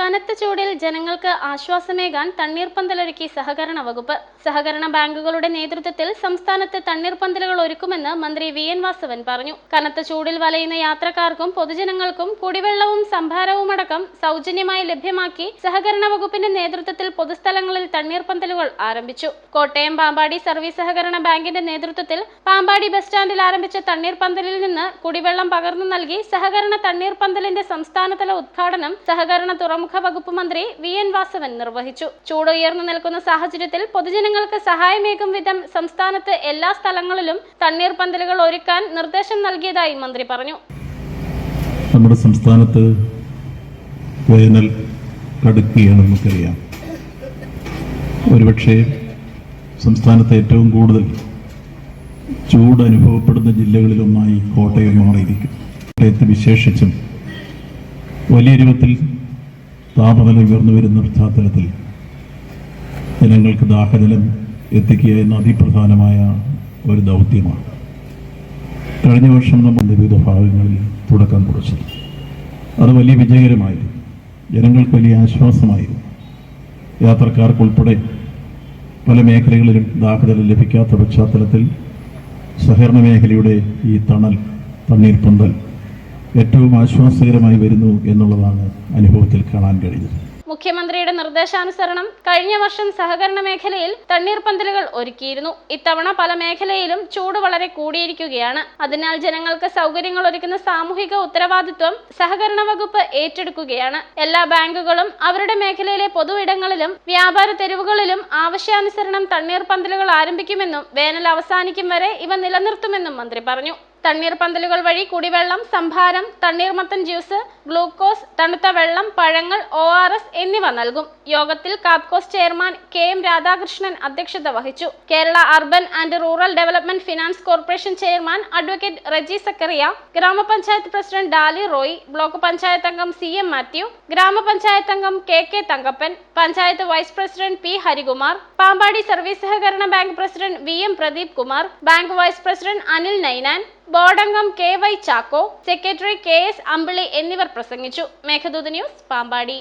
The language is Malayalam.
കനത്ത ചൂടിൽ ജനങ്ങൾക്ക് ആശ്വാസമേകാൻ തണ്ണീർപ്പന്തലൊരുക്കി സഹകരണ വകുപ്പ്. സഹകരണ ബാങ്കുകളുടെ നേതൃത്വത്തിൽ സംസ്ഥാനത്ത് തണ്ണീർപ്പന്തലുകൾ ഒരുക്കുമെന്ന് മന്ത്രി വി.എൻ. വാസവൻ പറഞ്ഞു. കനത്ത ചൂടിൽ വലയുന്ന യാത്രക്കാർക്കും പൊതുജനങ്ങൾക്കും കുടിവെള്ളവും സംഭാരവുമടക്കം സൗജന്യമായി ലഭ്യമാക്കി സഹകരണ വകുപ്പിന്റെ നേതൃത്വത്തിൽ പൊതുസ്ഥലങ്ങളിൽ തണ്ണീർപ്പന്തലുകൾ ആരംഭിച്ചു. കോട്ടയം പാമ്പാടി സർവീസ് സഹകരണ ബാങ്കിന്റെ നേതൃത്വത്തിൽ പാമ്പാടി ബസ് സ്റ്റാൻഡിൽ ആരംഭിച്ച തണ്ണീർപ്പന്തലിൽ നിന്ന് കുടിവെള്ളം പകർന്നു നൽകി സഹകരണ തണ്ണീർപ്പന്തലിന്റെ സംസ്ഥാനതല ഉദ്ഘാടനം സഹകരണ തുറമുഖ വകുപ്പ് മന്ത്രി വി.എൻ. വാസവൻ നിർവഹിച്ചു. ചൂട് ഉയർന്നു നിൽക്കുന്ന സാഹചര്യത്തിൽ പൊതുജനങ്ങൾക്ക് സഹായമേകും വിധം സംസ്ഥാനത്ത് എല്ലാ സ്ഥലങ്ങളിലും തണ്ണീർപ്പന്തലുകൾ ഒരുക്കാൻ നിർദ്ദേശം നൽകിയതായി മന്ത്രി പറഞ്ഞു. നമ്മുടെ സംസ്ഥാനത്ത് വേനൽ കടുക്കുകയാണ്, നമുക്കറിയാം. ഒരുപക്ഷെ സംസ്ഥാനത്ത് ഏറ്റവും കൂടുതൽ ചൂട് അനുഭവപ്പെടുന്ന ജില്ലകളിലൊന്നായി കോട്ടയം മാറിയിരിക്കും. കോട്ടയത്ത് വിശേഷിച്ചും വലിയ രൂപത്തിൽ താപനില ഉയർന്നു വരുന്ന പശ്ചാത്തലത്തിൽ ജനങ്ങൾക്ക് ദാഹജലം എത്തിക്കുക എന്ന അതിപ്രധാനമായ ഒരു ദൗത്യമാണ്. കഴിഞ്ഞ വർഷം നമ്മൾ വിവിധ ഭാഗങ്ങളിൽ തുടക്കം കുറിച്ചു. അത് വലിയ വിജയകരമായിരുന്നു. ജനങ്ങൾക്ക് വലിയ ആശ്വാസമായിരുന്നു. യാത്രക്കാർക്കുൾപ്പെടെ പല മേഖലകളിലും ദാഹജലം ലഭിക്കാത്ത പശ്ചാത്തലത്തിൽ സഹകരണ മേഖലയുടെ ഈ തണ്ണീർപ്പന്തൽ ഏറ്റവും ആശ്വാസകരമായി വരുന്നു എന്നുള്ളതാണ് അനുഭവത്തിൽ കാണാൻ കഴിഞ്ഞത്. മുഖ്യമന്ത്രിയുടെ നിർദ്ദേശാനുസരണം കഴിഞ്ഞ വർഷം സഹകരണ മേഖലയിൽ തണ്ണീർപ്പന്തലുകൾ ഒരുക്കിയിരുന്നു. ഇത്തവണ പല മേഖലയിലും ചൂട് വളരെ കൂടിയിരിക്കുകയാണ്. അതിനാൽ ജനങ്ങൾക്ക് സൗകര്യങ്ങൾ ഒരുക്കുന്ന സാമൂഹിക ഉത്തരവാദിത്വം സഹകരണ വകുപ്പ് ഏറ്റെടുക്കുകയാണ്. എല്ലാ ബാങ്കുകളും അവരുടെ മേഖലയിലെ പൊതു ഇടങ്ങളിലും വ്യാപാര തെരുവുകളിലും ആവശ്യാനുസരണം തണ്ണീർപ്പന്തലുകൾ ആരംഭിക്കുമെന്നും വേനൽ അവസാനിക്കും വരെ ഇവ നിലനിർത്തുമെന്നും മന്ത്രി പറഞ്ഞു. തണ്ണീർപ്പന്തലുകൾ വഴി കുടിവെള്ളം, സംഭാരം, തണ്ണീർമത്തൻ ജ്യൂസ്, ഗ്ലൂക്കോസ്, തണുത്ത വെള്ളം, പഴങ്ങൾ, ORS എന്നിവ നൽകും. യോഗത്തിൽ കാപ്കോസ് ചെയർമാൻ K.M. രാധാകൃഷ്ണൻ അധ്യക്ഷത വഹിച്ചു. Kerala urban and rural development finance corporation chairman advocate Reji Zachariah, gramapanchayat president Dolly Roy, block panchayat അംഗം CM മാത്യു, ഗ്രാമപഞ്ചായത്ത് അംഗം KK Thankappan, panchayat vice president P. Harikumar, Pampady service സഹകരണ bank president VM Pradeep Kumar, bank vice president Anil Ninan, board അംഗം KY Chacko, secretary KS Ambili എന്നിവർ പ്രസംഗിച്ചു. മേഘദൂത് ന്യൂസ്, പാമ്പാടി.